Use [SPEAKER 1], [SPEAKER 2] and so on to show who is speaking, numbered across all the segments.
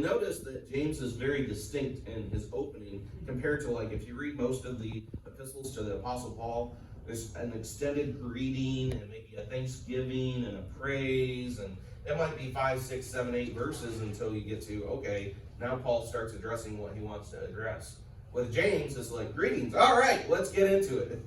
[SPEAKER 1] Notice that James is very distinct in his opening compared to, like, if you read most of the epistles to the Apostle Paul, there's an extended greeting and maybe a thanksgiving and a praise, and it might be 5, 6, 7, 8 verses until you get to, okay, now Paul starts addressing what he wants to address. With James, it's like, greetings, all right, let's get into it.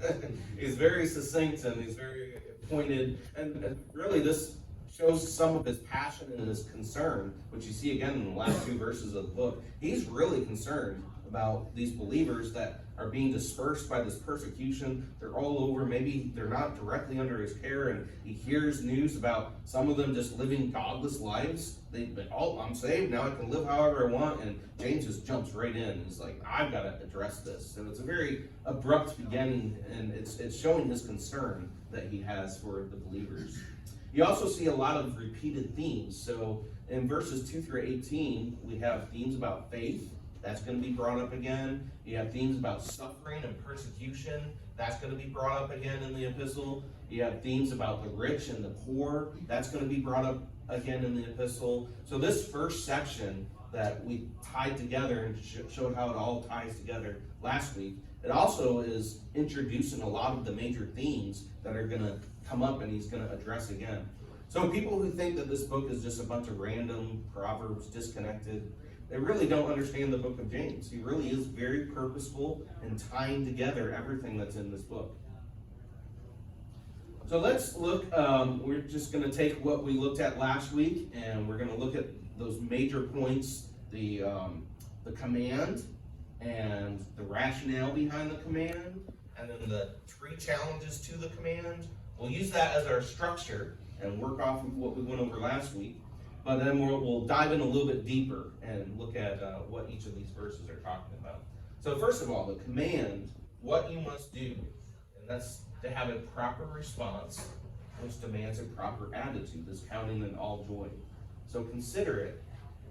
[SPEAKER 1] He's very succinct and he's very pointed, and really this shows some of his passion and his concern, which you see again in the last 2 verses of the book. He's really concerned about these believers that are being dispersed by this persecution. They're all over. Maybe they're not directly under his care, and he hears news about some of them just living godless lives. I'm saved, now I can live however I want, and James just jumps right in. He's like, I've got to address this. So it's a very abrupt beginning, and it's showing his concern that he has for the believers. You also see a lot of repeated themes. So in verses 2 through 18, we have themes about faith. That's going to be brought up again. You have themes about suffering and persecution. That's going to be brought up again in the epistle. You have themes about the rich and the poor. That's going to be brought up again in the epistle. So this first section that we tied together and showed how it all ties together last week, it also is introducing a lot of the major themes that are going to come up and he's going to address again. So people who think that this book is just a bunch of random proverbs disconnected, they really don't understand the book of James. He really is very purposeful in tying together everything that's in this book. So let's look, we're just going to take what we looked at last week, and we're going to look at those major points, the command, and the rationale behind the command, and then the 3 challenges to the command. We'll use that as our structure and work off of what we went over last week. But then we'll dive in a little bit deeper and look at what each of these verses are talking about. So first of all, the command, what you must do, and that's to have a proper response, which demands a proper attitude, this counting in all joy. So consider it.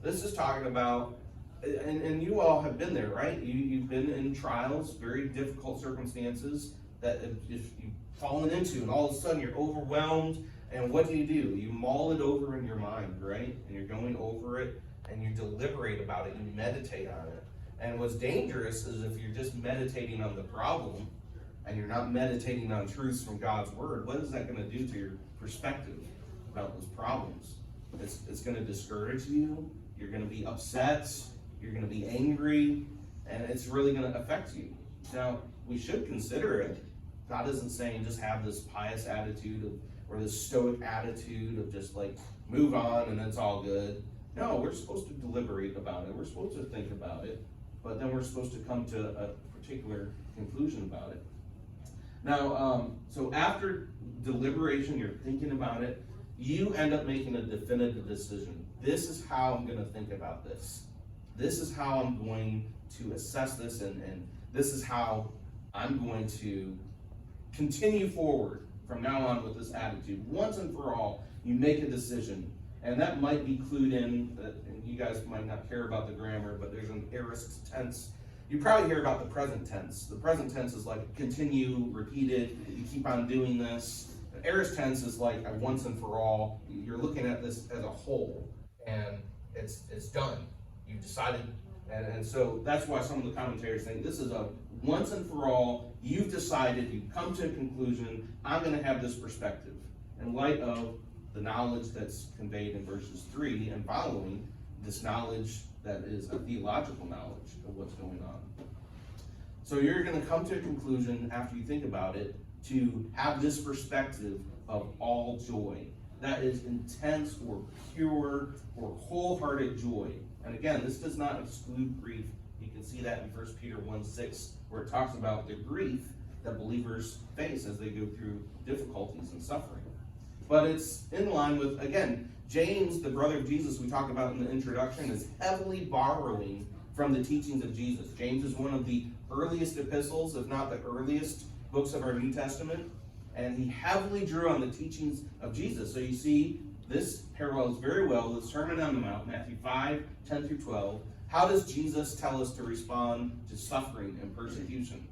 [SPEAKER 1] This is talking about, and you all have been there, right? You've been in trials, very difficult circumstances that if you've fallen into, and all of a sudden you're overwhelmed. And what do? You mull it over in your mind, right? And you're going over it, and you deliberate about it, you meditate on it. And what's dangerous is if you're just meditating on the problem, and you're not meditating on truths from God's word, what is that going to do to your perspective about those problems? It's going to discourage you, you're going to be upset, you're going to be angry, and it's really going to affect you. Now, we should consider it. God isn't saying just have this pious attitude or this stoic attitude of just like move on and it's all good. No, we're supposed to deliberate about it. We're supposed to think about it, but then we're supposed to come to a particular conclusion about it. Now, so after deliberation, you're thinking about it, you end up making a definitive decision. This is how I'm going to think about this. This is how I'm going to assess this, and this is how I'm going to continue forward from now on with this attitude. Once and for all, you make a decision, and that might be clued in, and you guys might not care about the grammar, but there's an aorist tense. You probably hear about the present tense. The present tense is like continue, repeated, you keep on doing this. The aorist tense is like a once and for all. You're looking at this as a whole, and it's done. You've decided, and so that's why some of the commentators think this is a once and for all. You've decided, you've come to a conclusion, I'm going to have this perspective in light of the knowledge that's conveyed in verses 3 and following, this knowledge that is a theological knowledge of what's going on. So you're going to come to a conclusion after you think about it to have this perspective of all joy. That is intense or pure or wholehearted joy. And again, this does not exclude grief. You can see that in 1 Peter 1:6, where it talks about the grief that believers face as they go through difficulties and suffering. But it's in line with, again, James, the brother of Jesus we talked about in the introduction, is heavily borrowing from the teachings of Jesus. James is one of the earliest epistles, if not the earliest books of our New Testament, and he heavily drew on the teachings of Jesus. So you see, this parallels very well with Sermon on the Mount, Matthew 5:10-12. How does Jesus tell us to respond to suffering and persecution?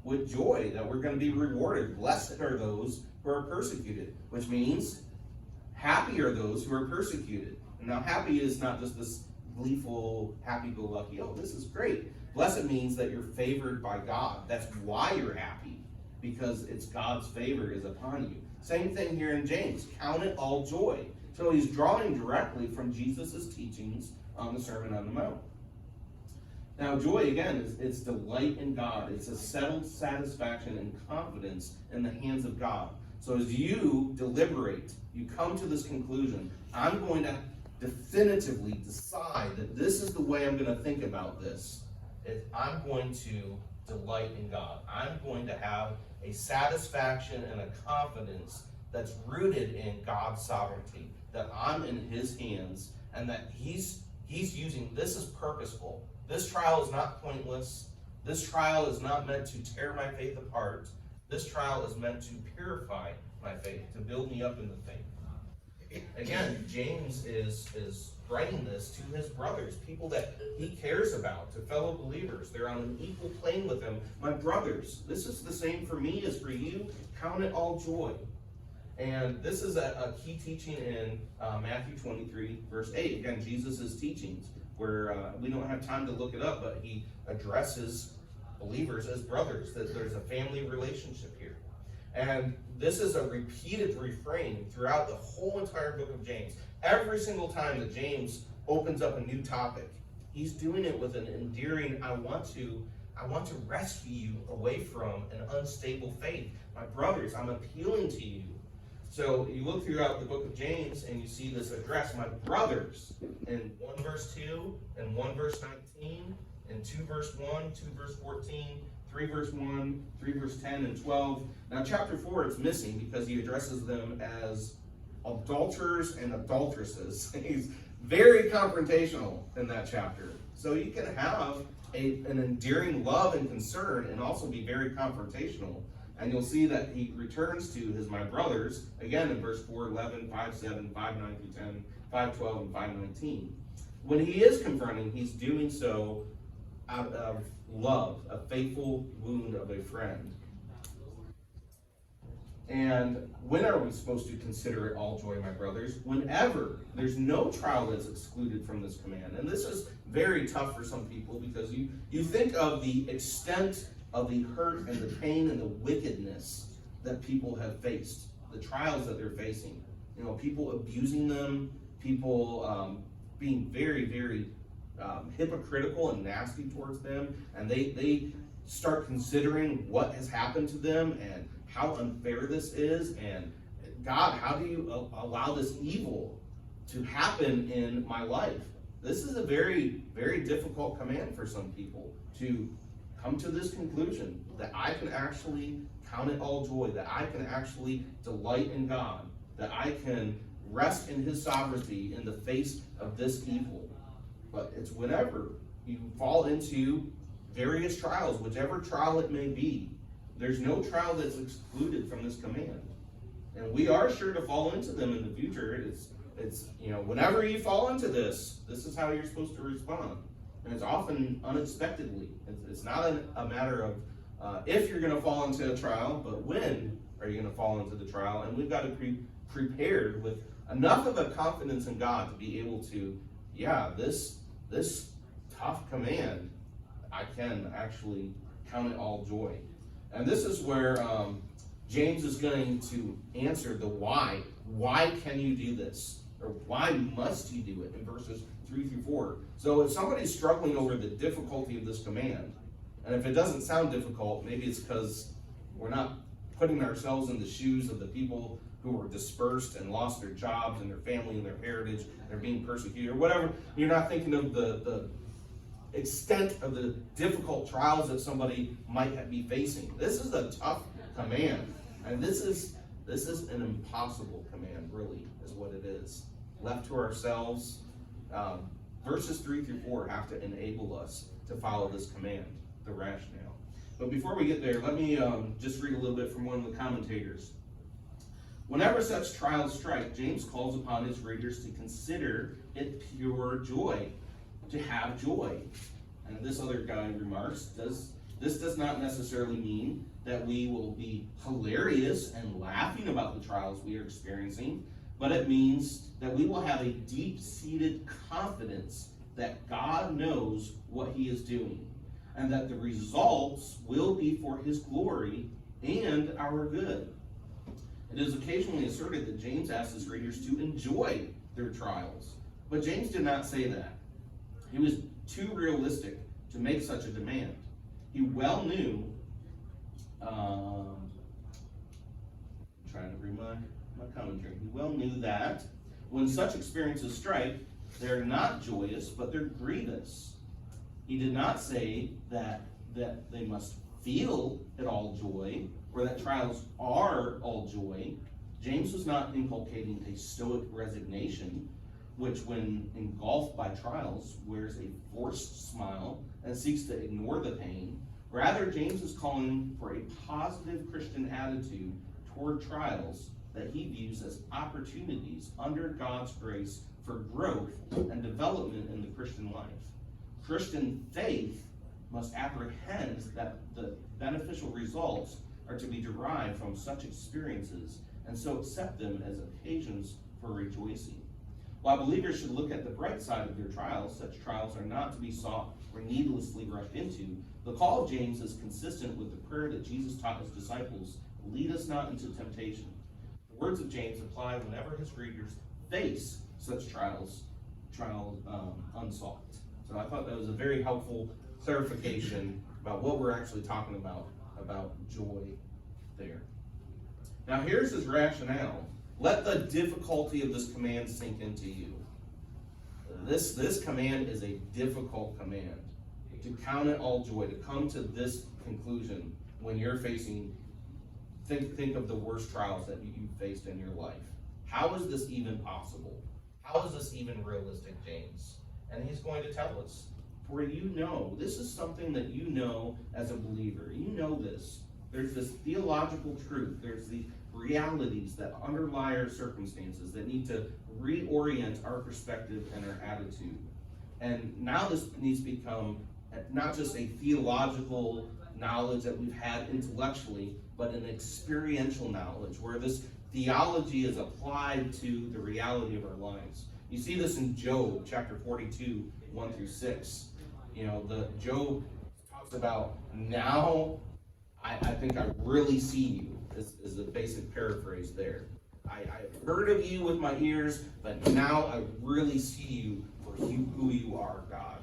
[SPEAKER 1] With joy, that we're going to be rewarded. Blessed are those who are persecuted, which means happy are those who are persecuted. And now happy is not just this gleeful, happy-go-lucky. Oh, this is great. Blessed means that you're favored by God. That's why you're happy, because it's God's favor is upon you. Same thing here in James. Count it all joy. So he's drawing directly from Jesus' teachings on the Sermon on the Mount. Now, joy, again, it's delight in God. It's a settled satisfaction and confidence in the hands of God. So as you deliberate, you come to this conclusion, I'm going to definitively decide that this is the way I'm going to think about this. I'm going to delight in God. I'm going to have a satisfaction and a confidence that's rooted in God's sovereignty, that I'm in his hands, and that he's using, this is purposeful. This trial is not pointless. This trial is not meant to tear my faith apart. This trial is meant to purify my faith, to build me up in the faith. Again, James is writing this to his brothers, people that he cares about, to fellow believers. They're on an equal plane with him. My brothers, this is the same for me as for you. Count it all joy. And this is a key teaching in Matthew 23, verse 8. Again, Jesus' teachings, where we don't have time to look it up, but he addresses believers as brothers, that there's a family relationship here. And this is a repeated refrain throughout the whole entire book of James. Every single time that James opens up a new topic, he's doing it with an endearing, I want to rescue you away from an unstable faith. My brothers, I'm appealing to you. So you look throughout the book of James and you see this address, my brothers, in 1 verse 2, and 1 verse 19, and 2 verse 1, 2 verse 14, 3 verse 1, 3 verse 10, and 12. Now chapter 4 it's missing because he addresses them as adulterers and adulteresses. He's very confrontational in that chapter. So you can have an endearing love and concern and also be very confrontational. And you'll see that he returns to his my brothers, again in verse 4, 11, 5, 7, 5, 9 through 10, 5, 12, and 5, 19. When he is confronting, he's doing so out of love, a faithful wound of a friend. And when are we supposed to consider it all joy, my brothers? Whenever. There's no trial that's excluded from this command. And this is very tough for some people because you think of the extent of the hurt and the pain and the wickedness that people have faced, the trials that they're facing. You know, people abusing them, people being very, very hypocritical and nasty towards them, and they start considering what has happened to them and how unfair this is, and God, how do you allow this evil to happen in my life? This is a very, very difficult command for some people to come to this conclusion that I can actually count it all joy, that I can actually delight in God, that I can rest in his sovereignty in the face of this evil. But it's whenever you fall into various trials, whichever trial it may be, there's no trial that's excluded from this command. And we are sure to fall into them in the future. It's whenever you fall into this is how you're supposed to respond. And it's often unexpectedly. It's not a matter of if you're going to fall into a trial, but when are you going to fall into the trial? And we've got to be prepared with enough of a confidence in God to be able to, this tough command, I can actually count it all joy. And this is where James is going to answer the why. Why can you do this? Or why must you do it in verses 3 through 4. So if somebody's struggling over the difficulty of this command, and if it doesn't sound difficult, maybe it's because we're not putting ourselves in the shoes of the people who were dispersed and lost their jobs and their family and their heritage, and they're being persecuted or whatever. You're not thinking of the extent of the difficult trials that somebody might be facing. This is a tough command, and this is an impossible command, really, is what it is. Left to ourselves, verses 3 through 4 have to enable us to follow this command, the rationale. But before we get there, let me just read a little bit from one of the commentators. Whenever such trials strike, James calls upon his readers to consider it pure joy, to have joy. And this other guy remarks, this does not necessarily mean that we will be hilarious and laughing about the trials we are experiencing, but it means that we will have a deep-seated confidence that God knows what he is doing, and that the results will be for his glory and our good. It is occasionally asserted that James asked his readers to enjoy their trials, but James did not say that. He was too realistic to make such a demand. He well knew, I'm trying to read my commentary, he well knew that when such experiences strike, they're not joyous, but they're grievous. He did not say that they must feel it all joy, or that trials are all joy. James was not inculcating a stoic resignation, which, when engulfed by trials, wears a forced smile and seeks to ignore the pain. Rather, James is calling for a positive Christian attitude toward trials that he views as opportunities under God's grace for growth and development in the Christian life. Christian faith must apprehend that the beneficial results are to be derived from such experiences, and so accept them as occasions for rejoicing. While believers should look at the bright side of their trials, such trials are not to be sought or needlessly rushed into. The call of James is consistent with the prayer that Jesus taught his disciples, "Lead us not into temptation." The words of James apply whenever his readers face such trials unsought. So I thought that was a very helpful clarification about what we're actually talking about joy there. Now here's his rationale. Let the difficulty of this command sink into you. This command is a difficult command. To count it all joy, to come to this conclusion when you're facing, think of the worst trials that you faced in your life. How is this even possible? How is this even realistic, James? And he's going to tell us. For you know, this is something that you know as a believer. You know this. There's this theological truth. There's the realities that underlie our circumstances that need to reorient our perspective and our attitude. And now this needs to become not just a theological knowledge that we've had intellectually, but an experiential knowledge where this theology is applied to the reality of our lives. You see this in Job chapter 42, 1 through 6. Job talks about, now I think I really see you, is the basic paraphrase there. I've heard of you with my ears, but now I really see you for who you are, God.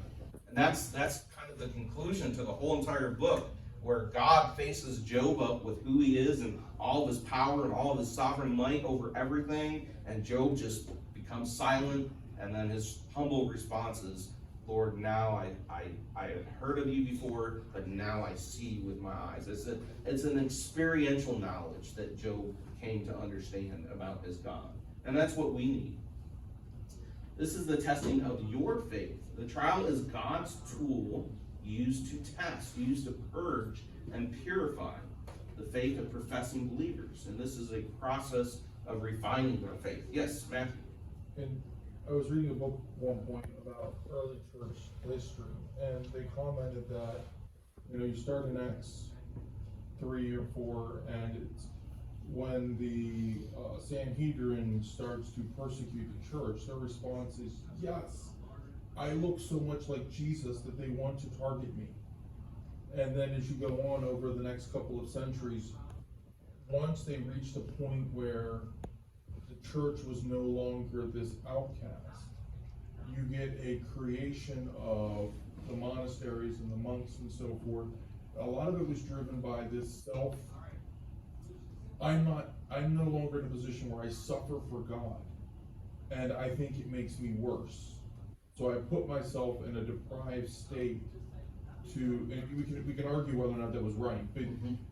[SPEAKER 1] And that's kind of the conclusion to the whole entire book, where God faces Job up with who he is and all of his power and all of his sovereign might over everything, and Job just becomes silent, and then his humble response is, Lord, now I have heard of you before, but now I see you with my eyes. It's an experiential knowledge that Job came to understand about his God. And that's what we need. This is the testing of your faith. The trial is God's tool used to test, used to purge and purify the faith of professing believers. And this is a process of refining their faith. Yes, Matthew?
[SPEAKER 2] And I was reading a book at one point about early church history, and they commented that, you start in Acts 3 or 4, and it's when the Sanhedrin starts to persecute the church, their response is, yes, I look so much like Jesus that they want to target me. And then as you go on over the next couple of centuries, once they reached a point where the church was no longer this outcast, you get a creation of the monasteries and the monks and so forth. A lot of it was driven by this I'm no longer in a position where I suffer for God, and I think it makes me worse. So I put myself in a deprived state and we can argue whether or not that was right, but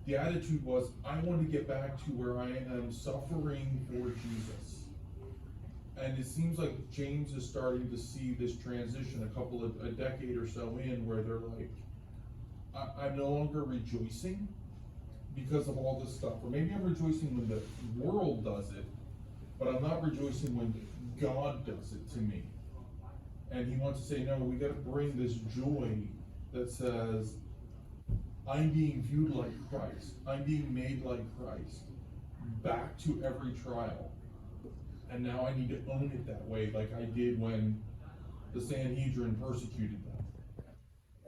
[SPEAKER 2] the attitude was, I want to get back to where I am suffering for Jesus. And it seems like James is starting to see this transition a decade or so in, where they're like, I'm no longer rejoicing because of all this stuff. Or maybe I'm rejoicing when the world does it, but I'm not rejoicing when God does it to me. And he wants to say, no, we got to bring this joy that says, I'm being viewed like Christ, I'm being made like Christ, back to every trial. And now I need to own it that way, like I did when the Sanhedrin persecuted them.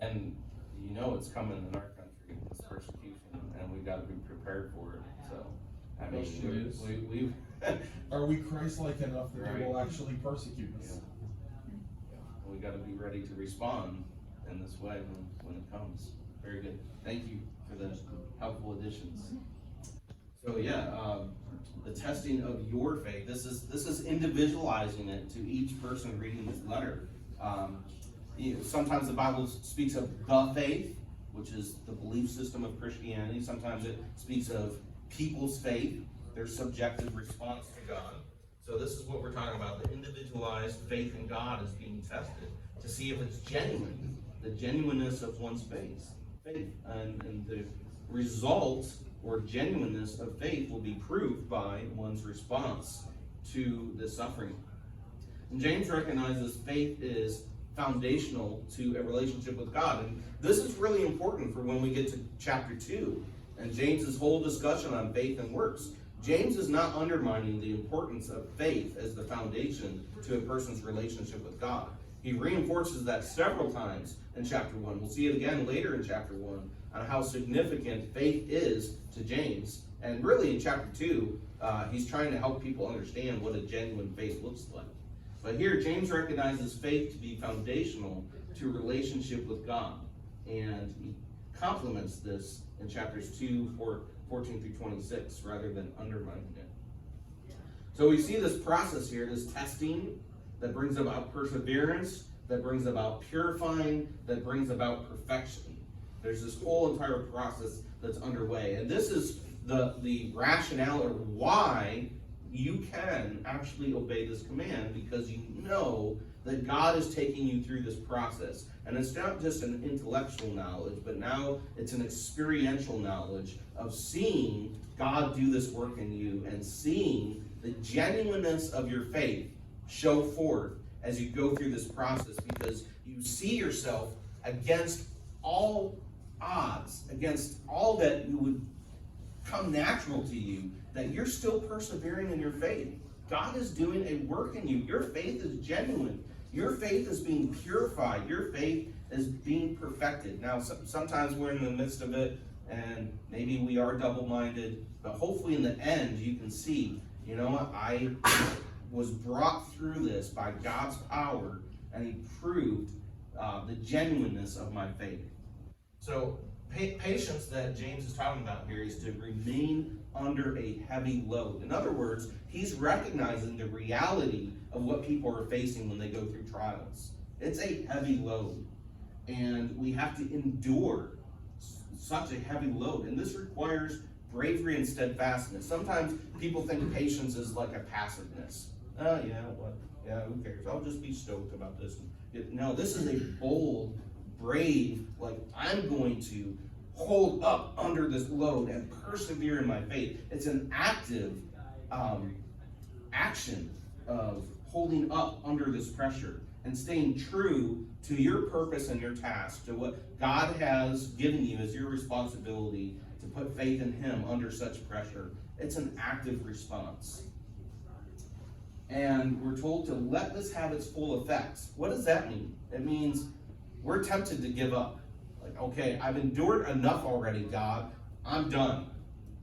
[SPEAKER 1] And you know it's coming in our country, this persecution, and we've got to be prepared for it. So, I mean,
[SPEAKER 2] Question is,
[SPEAKER 1] we've
[SPEAKER 2] are we Christ-like enough that they will actually persecute us?
[SPEAKER 1] we got to be ready to respond in this way when it comes. Very good. Thank you for the helpful additions. So yeah, the testing of your faith. This is individualizing it to each person reading this letter. Sometimes the Bible speaks of the faith, which is the belief system of Christianity. Sometimes it speaks of people's faith, their subjective response to God. So this is what we're talking about. The individualized faith in God is being tested to see if it's genuine, the genuineness of one's faith. And the result or genuineness of faith will be proved by one's response to the suffering. And James recognizes faith is foundational to a relationship with God. And this is really important for when we get to chapter 2 and James's whole discussion on faith and works. James is not undermining the importance of faith as the foundation to a person's relationship with God. He reinforces that several times in chapter 1. We'll see it again later in chapter 1 on how significant faith is to James. And really in chapter 2, he's trying to help people understand what a genuine faith looks like. But here, James recognizes faith to be foundational to relationship with God. And he complements this in chapters 2, 14 through 26, rather than undermining it. So we see this process here, this testing that brings about perseverance, that brings about purifying, that brings about perfection. There's this whole entire process that's underway. And this is the rationale or why you can actually obey this command, because you know that God is taking you through this process. And it's not just an intellectual knowledge, but now it's an experiential knowledge of seeing God do this work in you and seeing the genuineness of your faith show forth as you go through this process, because you see yourself against all odds, against all that would come natural to you, that you're still persevering in your faith. God is doing a work in you. Your faith is genuine. Your faith is being purified. Your faith is being perfected. Now, sometimes we're in the midst of it, and maybe we are double-minded, but hopefully in the end you can see, you know what, I was brought through this by God's power, and he proved the genuineness of my faith. So patience that James is talking about here is to remain under a heavy load. In other words, he's recognizing the reality of what people are facing when they go through trials. It's a heavy load, and we have to endure such a heavy load, and this requires bravery and steadfastness. Sometimes people think patience is like a passiveness. Oh, yeah, what? Yeah, who cares? I'll just be stoked about this. No, this is a bold, brave, like, I'm going to hold up under this load and persevere in my faith. It's an active action of holding up under this pressure and staying true to your purpose and your task, to what God has given you as your responsibility to put faith in him under such pressure. It's an active response. And we're told to let this have its full effects. What does that mean? It means we're tempted to give up. Like, okay, I've endured enough already, God. I'm done.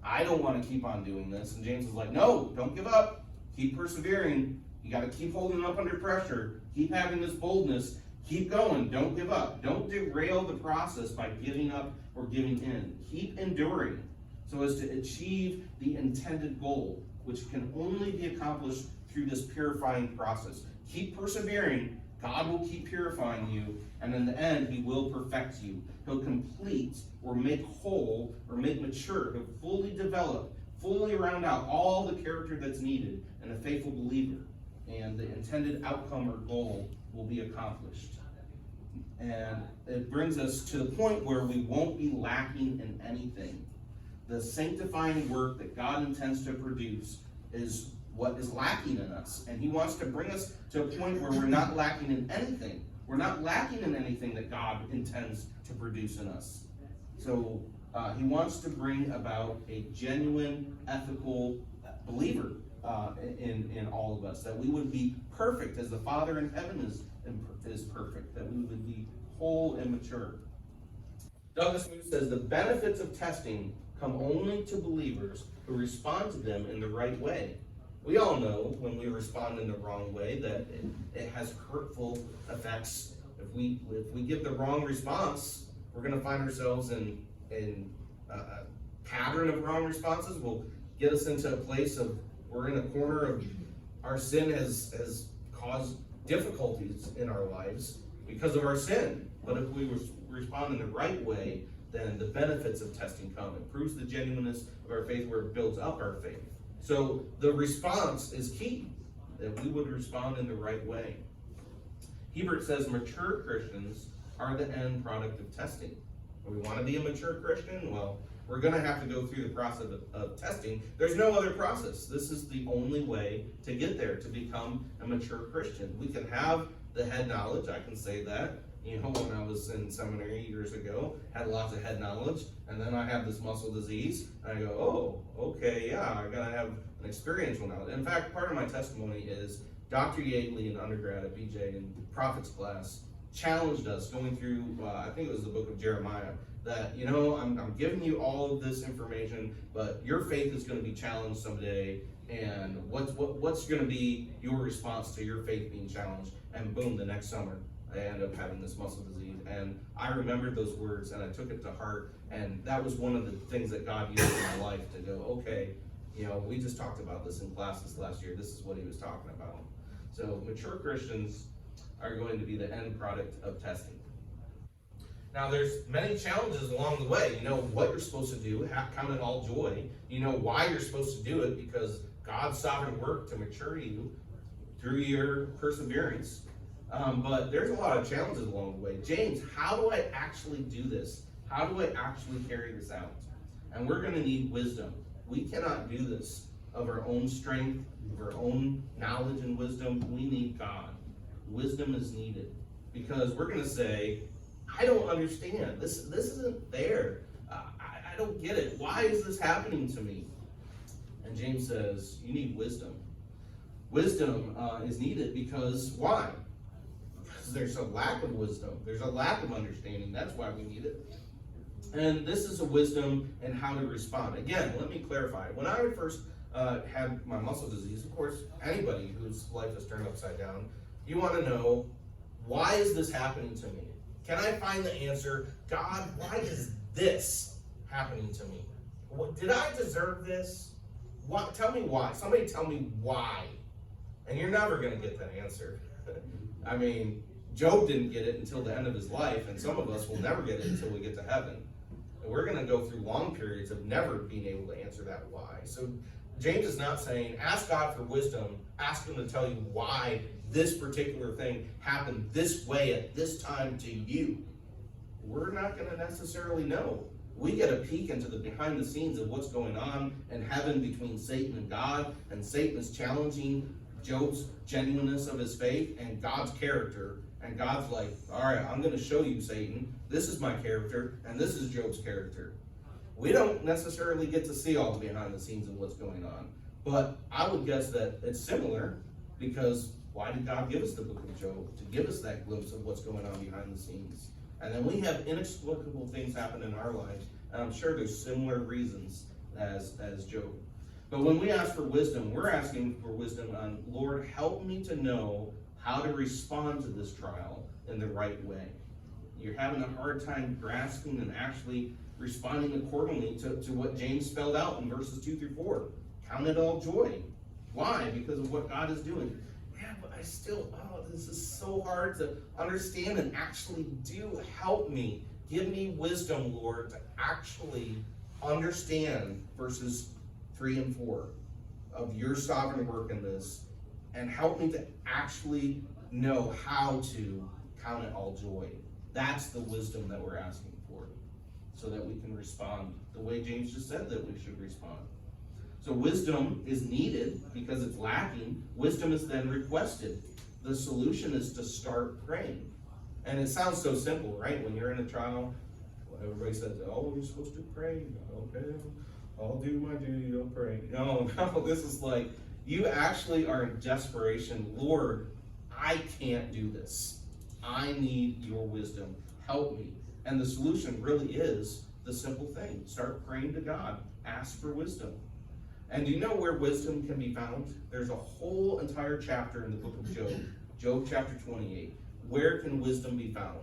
[SPEAKER 1] I don't want to keep on doing this. And James is like, no, don't give up. Keep persevering. You got to keep holding up under pressure. Keep having this boldness. Keep going. Don't give up. Don't derail the process by giving up or giving in. Keep enduring so as to achieve the intended goal, which can only be accomplished through this purifying process. Keep persevering. God will keep purifying you, and in the end, he will perfect you. He'll complete or make whole or make mature. He'll fully develop, fully round out all the character that's needed in a faithful believer, and the intended outcome or goal will be accomplished. And it brings us to the point where we won't be lacking in anything. The sanctifying work that God intends to produce is what is lacking in us. And he wants to bring us to a point where we're not lacking in anything. We're not lacking in anything that God intends to produce in us. So he wants to bring about a genuine, ethical believer in all of us, that we would be perfect as the Father in heaven is perfect, that we would be whole and mature. Douglas Moo says the benefits of testing come only to believers who respond to them in the right way. We all know when we respond in the wrong way that it has hurtful effects. If we give the wrong response, we're going to find ourselves in a pattern of wrong responses. Will get us into a place of we're in a corner of our sin has caused difficulties in our lives because of our sin. But if we respond in the right way, then the benefits of testing come. It proves the genuineness of our faith where it builds up our faith. So the response is key, that we would respond in the right way. Hebert says mature Christians are the end product of testing. We want to be a mature Christian? Well, we're going to have to go through the process of testing. There's no other process. This is the only way to get there, to become a mature Christian. We can have the head knowledge, I can say that. You know, when I was in seminary years ago, had lots of head knowledge, and then I have this muscle disease, and I go, oh, okay, yeah, I gotta have an experiential knowledge. In fact, part of my testimony is Dr. Yeagley, an undergrad at BJ in Prophets class, challenged us going through, I think it was the book of Jeremiah, that, you know, I'm giving you all of this information, but your faith is going to be challenged someday, and what's going to be your response to your faith being challenged? And boom, the next summer, I ended up having this muscle disease, and I remembered those words, and I took it to heart, and that was one of the things that God used in my life to go, okay, you know, we just talked about this in classes last year, this is what he was talking about. So mature Christians are going to be the end product of testing. Now, there's many challenges along the way. You know what you're supposed to do, count it all joy. You know why you're supposed to do it, because God's sovereign work to mature you through your perseverance. But there's a lot of challenges along the way. James, how do I actually do this? How do I actually carry this out? And we're going to need wisdom. We cannot do this of our own strength, of our own knowledge and wisdom. We need God. Wisdom is needed, because we're going to say, I don't understand. This isn't fair. I don't get it. Why is this happening to me? And James says, you need wisdom. Wisdom is needed because why? Because there's a lack of wisdom. There's a lack of understanding. That's why we need it. And this is a wisdom in how to respond. Again, let me clarify. When I first had my muscle disease, of course, anybody whose life is turned upside down, you want to know, why is this happening to me? Can I find the answer? God, why is this happening to me? Did I deserve this? What? Tell me why. Somebody tell me why. And you're never going to get that answer. I mean, Job didn't get it until the end of his life, and some of us will never get it until we get to heaven. And we're going to go through long periods of never being able to answer that why. So James is not saying, ask God for wisdom, ask him to tell you why this particular thing happened this way at this time to you. We're not going to necessarily know. We get a peek into the behind the scenes of what's going on in heaven between Satan and God, and Satan is challenging Job's genuineness of his faith and God's character. And God's like, all right, I'm going to show you, Satan. This is my character, and this is Job's character. We don't necessarily get to see all the behind the scenes of what's going on. But I would guess that it's similar, because why did God give us the book of Job? To give us that glimpse of what's going on behind the scenes. And then we have inexplicable things happen in our lives, and I'm sure there's similar reasons as Job. But when we ask for wisdom, we're asking for wisdom on, Lord, help me to know how to respond to this trial in the right way. You're having a hard time grasping and actually responding accordingly to what James spelled out in verses 2-4. Count it all joy. Why? Because of what God is doing. Yeah, but I still, this is so hard to understand and actually do. Help me. Give me wisdom, Lord, to actually understand verses 3 and 4 of your sovereign work in this, and help me to actually know how to count it all joy. That's the wisdom that we're asking for, so that we can respond the way James just said that we should respond. So wisdom is needed because it's lacking. Wisdom is then requested. The solution is to start praying. And it sounds so simple, right? When you're in a trial, everybody says, oh, you're supposed to pray. Okay, I'll do my duty, I'll pray. No, this is like, you actually are in desperation. Lord, I can't do this. I need your wisdom. Help me. And the solution really is the simple thing. Start praying to God. Ask for wisdom. And do you know where wisdom can be found? There's a whole entire chapter in the book of Job, Job chapter 28. Where can wisdom be found?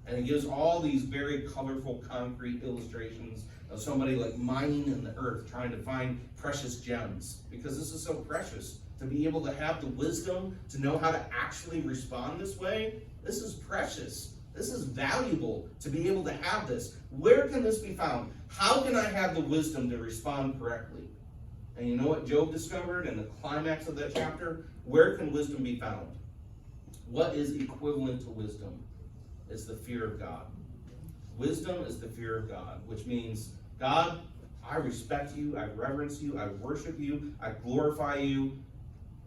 [SPEAKER 1] And it gives all these very colorful, concrete illustrations of somebody like mining in the earth, trying to find precious gems. Because this is so precious. To be able to have the wisdom to know how to actually respond this way, this is precious. This is valuable to be able to have this. Where can this be found? How can I have the wisdom to respond correctly? And you know what Job discovered in the climax of that chapter? Where can wisdom be found? What is equivalent to wisdom? It's the fear of God. Wisdom is the fear of God, which means, God, I respect you, I reverence you, I worship you, I glorify you.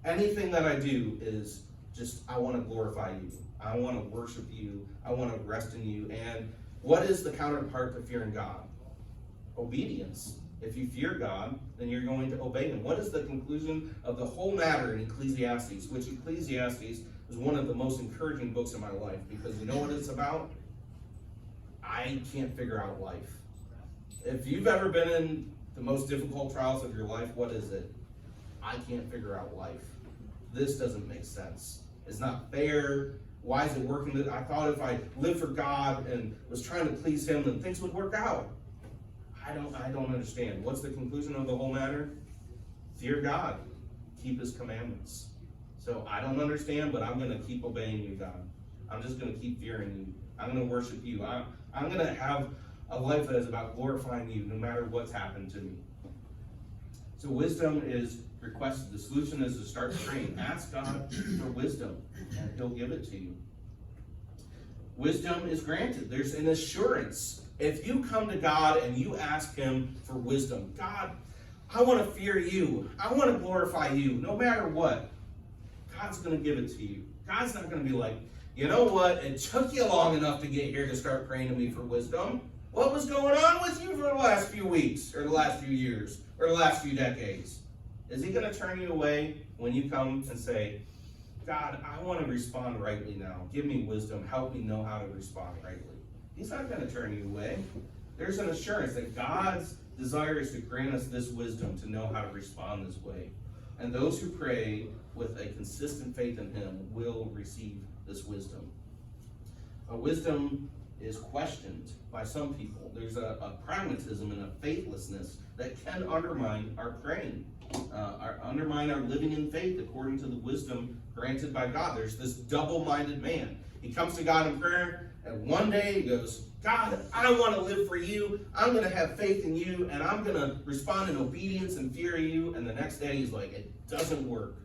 [SPEAKER 1] Anything that I do is just, I want to glorify you. I want to worship you. I want to rest in you. And what is the counterpart to fearing God? Obedience. If you fear God, then you're going to obey him. What is the conclusion of the whole matter in Ecclesiastes? Which Ecclesiastes is one of the most encouraging books in my life, because you know what it's about? I can't figure out life. If you've ever been in the most difficult trials of your life, what is it? I can't figure out life. This doesn't make sense. It's not fair. Why is it working? I thought if I lived for God and was trying to please him, then things would work out. I don't understand. What's the conclusion of the whole matter? Fear God. Keep his commandments. So I don't understand, but I'm going to keep obeying you, God. I'm just going to keep fearing you. I'm going to worship you. I'm going to have a life that is about glorifying you no matter what's happened to me. So wisdom is requested. The solution is to start praying. Ask God for wisdom, and he'll give it to you. Wisdom is granted. There's an assurance. If you come to God and you ask him for wisdom, God, I want to fear you. I want to glorify you no matter what. God's going to give it to you. God's not going to be like, you know what? It took you long enough to get here to start praying to me for wisdom. What was going on with you for the last few weeks or the last few years or the last few decades? Is he going to turn you away when you come and say, God, I want to respond rightly now. Give me wisdom. Help me know how to respond rightly. He's not going to turn you away. There's an assurance that God's desire is to grant us this wisdom to know how to respond this way. And those who pray with a consistent faith in him will receive this wisdom. Wisdom is questioned by some people. There's a pragmatism and a faithlessness that can undermine our praying, undermine our living in faith according to the wisdom granted by God. There's this double-minded man. He comes to God in prayer, and one day he goes, God, I want to live for you. I'm going to have faith in you, and I'm going to respond in obedience and fear you. And the next day he's like, it doesn't work.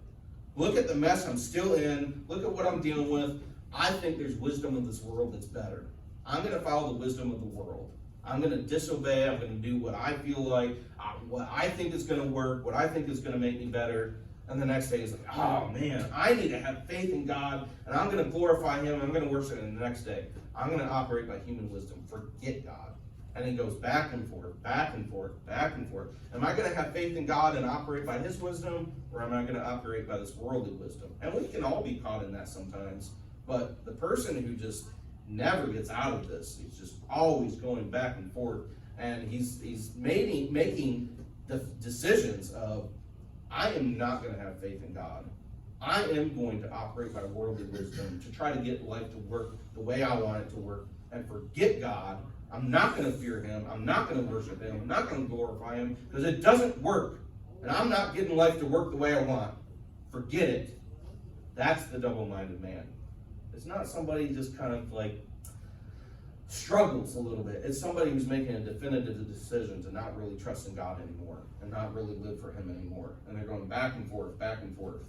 [SPEAKER 1] Look at the mess I'm still in. Look at what I'm dealing with. I think there's wisdom in this world that's better. I'm going to follow the wisdom of the world. I'm going to disobey. I'm going to do what I feel like, what I think is going to work, what I think is going to make me better. And the next day he's like, oh man, I need to have faith in God, and I'm going to glorify him, and I'm going to worship him. And the next day, I'm going to operate by human wisdom. Forget God. And he goes back and forth, back and forth, back and forth. Am I going to have faith in God and operate by his wisdom, or am I going to operate by this worldly wisdom? And we can all be caught in that sometimes. But the person who just never gets out of this, he's just always going back and forth, and he's making the decisions of, I am not going to have faith in God. I am going to operate by worldly wisdom to try to get life to work the way I want it to work and forget God. I'm not going to fear him. I'm not going to worship him. I'm not going to glorify him because it doesn't work. And I'm not getting life to work the way I want. Forget it. That's the double-minded man. It's not somebody just kind of like struggles a little bit. It's somebody who's making a definitive decision to not really trust in God anymore and not really live for him anymore. And they're going back and forth, back and forth.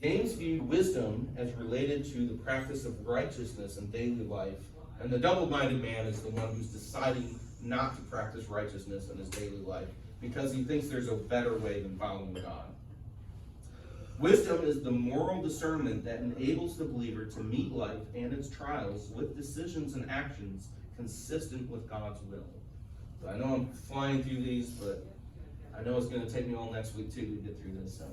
[SPEAKER 1] James viewed wisdom as related to the practice of righteousness in daily life. And the double-minded man is the one who's deciding not to practice righteousness in his daily life because he thinks there's a better way than following God. Wisdom is the moral discernment that enables the believer to meet life and its trials with decisions and actions consistent with God's will. So I know I'm flying through these, but I know it's going to take me all next week too to get through this. So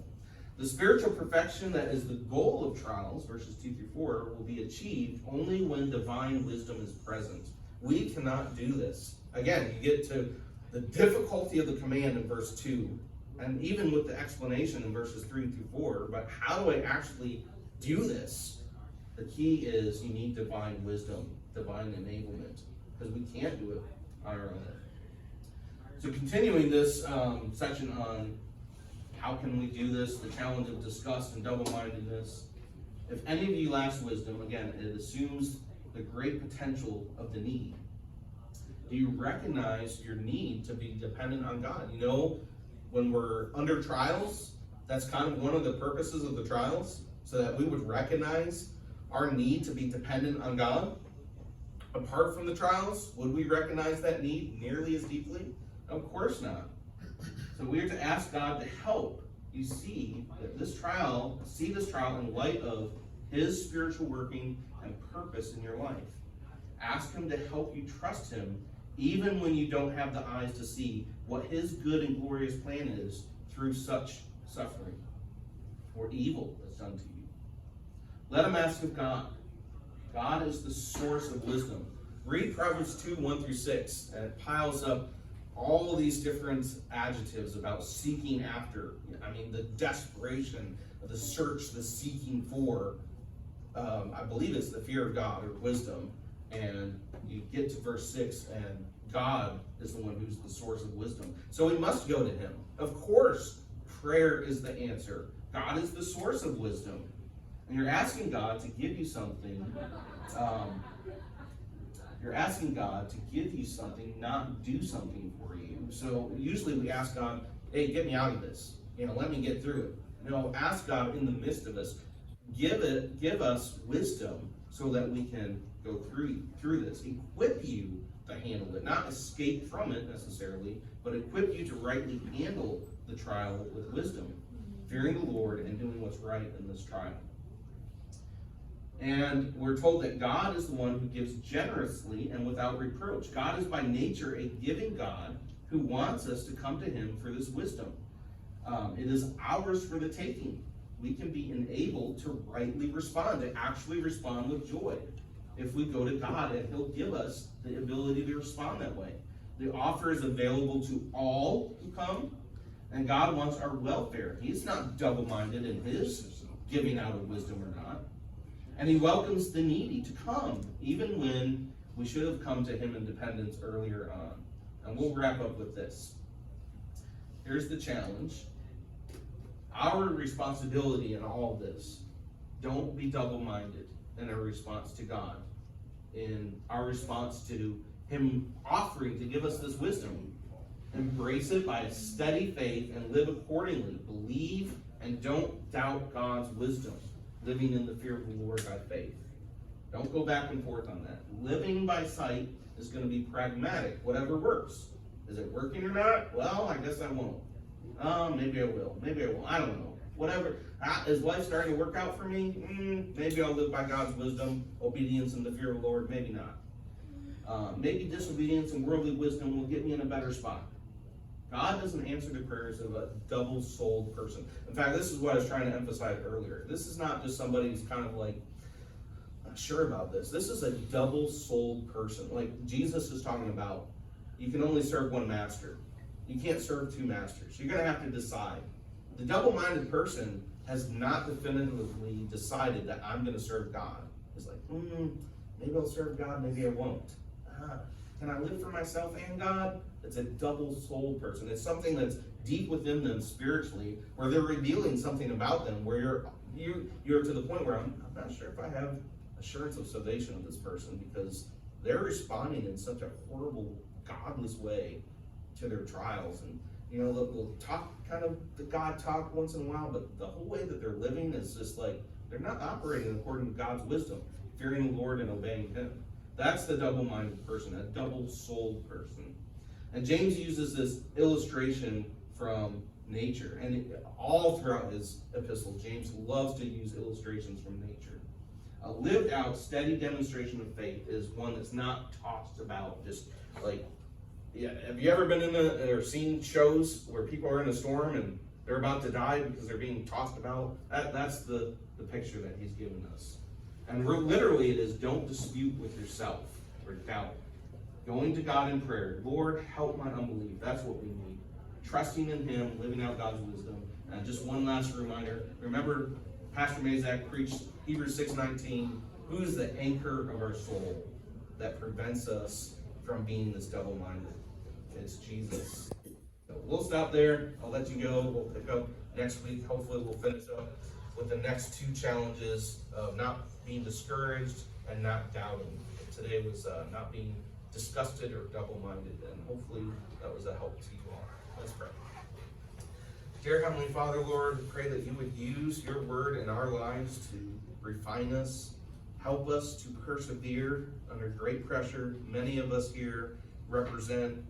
[SPEAKER 1] The spiritual perfection that is the goal of trials, verses 2 through 4, will be achieved only when divine wisdom is present. We cannot do this. Again, you get to the difficulty of the command in verse 2, and even with the explanation in verses 3 through 4, but how do I actually do this? The key is you need divine wisdom, divine enablement, because we can't do it on our own. So continuing this section on how can we do this, the challenge of disgust and double-mindedness. If any of you lacks wisdom, again, it assumes the great potential of the need. Do you recognize your need to be dependent on God? You know, when we're under trials, that's kind of one of the purposes of the trials, so that we would recognize our need to be dependent on God. Apart from the trials, would we recognize that need nearly as deeply? Of course not. So we are to ask God to help you see this trial in light of His spiritual working and purpose in your life. Ask Him to help you trust Him even when you don't have the eyes to see what His good and glorious plan is through such suffering or evil that's done to you. Let him ask of God. God is the source of wisdom. Read Proverbs 2, 1 through 6, and it piles up all of these different adjectives about seeking after. I mean, the desperation, the search, the seeking for. I believe it's the fear of God or wisdom. And you get to verse 6, and God is the one who's the source of wisdom. So we must go to Him. Of course, prayer is the answer. God is the source of wisdom. And you're asking God to give you something. You're asking God to give you something, not do something for you. So usually we ask God, hey, get me out of this. Let me get through it. No, ask God in the midst of us. Give us wisdom so that we can go through this. Equip you to handle it. Not escape from it necessarily, but equip you to rightly handle the trial with wisdom. Fearing the Lord and doing what's right in this trial. And we're told that God is the one who gives generously and without reproach. God is by nature a giving God who wants us to come to Him for this wisdom. It is ours for the taking. We can be enabled to rightly respond, to actually respond with joy. If we go to God, and He'll give us the ability to respond that way. The offer is available to all who come, and God wants our welfare. He's not double-minded in His giving out of wisdom or not. And He welcomes the needy to come, even when we should have come to Him in dependence earlier on. And we'll wrap up with this. Here's the challenge. Our responsibility in all of this, don't be double-minded in our response to God, in our response to Him offering to give us this wisdom. Embrace it by a steady faith and live accordingly. Believe and don't doubt God's wisdom. Living in the fear of the Lord by faith. Don't go back and forth on that. Living by sight is going to be pragmatic, whatever works. Is it working or not? Well, I guess I won't. Maybe I will. Maybe I won't. I don't know. Whatever. Is life starting to work out for me? Maybe I'll live by God's wisdom, obedience, and the fear of the Lord. Maybe not. Maybe disobedience and worldly wisdom will get me in a better spot. God doesn't answer the prayers of a double-souled person. In fact, this is what I was trying to emphasize earlier. This is not just somebody who's kind of like, not sure about this. This is a double-souled person. Like Jesus is talking about, you can only serve one master. You can't serve two masters. You're going to have to decide. The double-minded person has not definitively decided that I'm going to serve God. It's like, maybe I'll serve God, maybe I won't. Can I live for myself and God? It's a double-souled person. It's something that's deep within them spiritually, where they're revealing something about them, where you're to the point where I'm not sure if I have assurance of salvation of this person, because they're responding in such a horrible, godless way to their trials. And they'll talk kind of the God talk once in a while, but the whole way that they're living is just like they're not operating according to God's wisdom, fearing the Lord and obeying Him. That's the double-minded person, a double-souled person. And James uses this illustration from nature. And all throughout his epistle, James loves to use illustrations from nature. A lived out, steady demonstration of faith is one that's not tossed about just like, have you ever been in or seen shows where people are in a storm and they're about to die because they're being tossed about. That's the picture that he's given us. And literally it is, don't dispute with yourself or doubt. Going to God in prayer, Lord, help my unbelief. That's what we need. Trusting in him, living out God's wisdom. And just one last reminder, remember Pastor Mazak preached Hebrews 6:19, who is the anchor of our soul that prevents us from being this double-minded? It's Jesus. So we'll stop there. I'll let you go. We'll pick up next week. Hopefully we'll finish up with the next two challenges of not being discouraged and not doubting. Today was not being disgusted or double-minded, and hopefully that was a help to you all. Let's pray. Dear Heavenly Father, Lord, we pray that you would use your word in our lives to refine us, help us to persevere under great pressure. Many of us here represent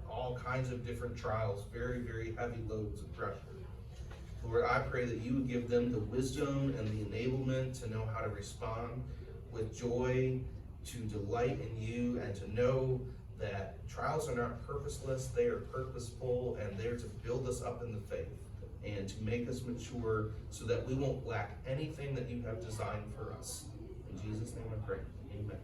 [SPEAKER 1] all kinds of different trials, very, very heavy loads of pressure. Lord, I pray that you would give them the wisdom and the enablement to know how to respond with joy, to delight in you, and to know that trials are not purposeless, they are purposeful, and they're to build us up in the faith and to make us mature so that we won't lack anything that you have designed for us. In Jesus' name I pray. Amen.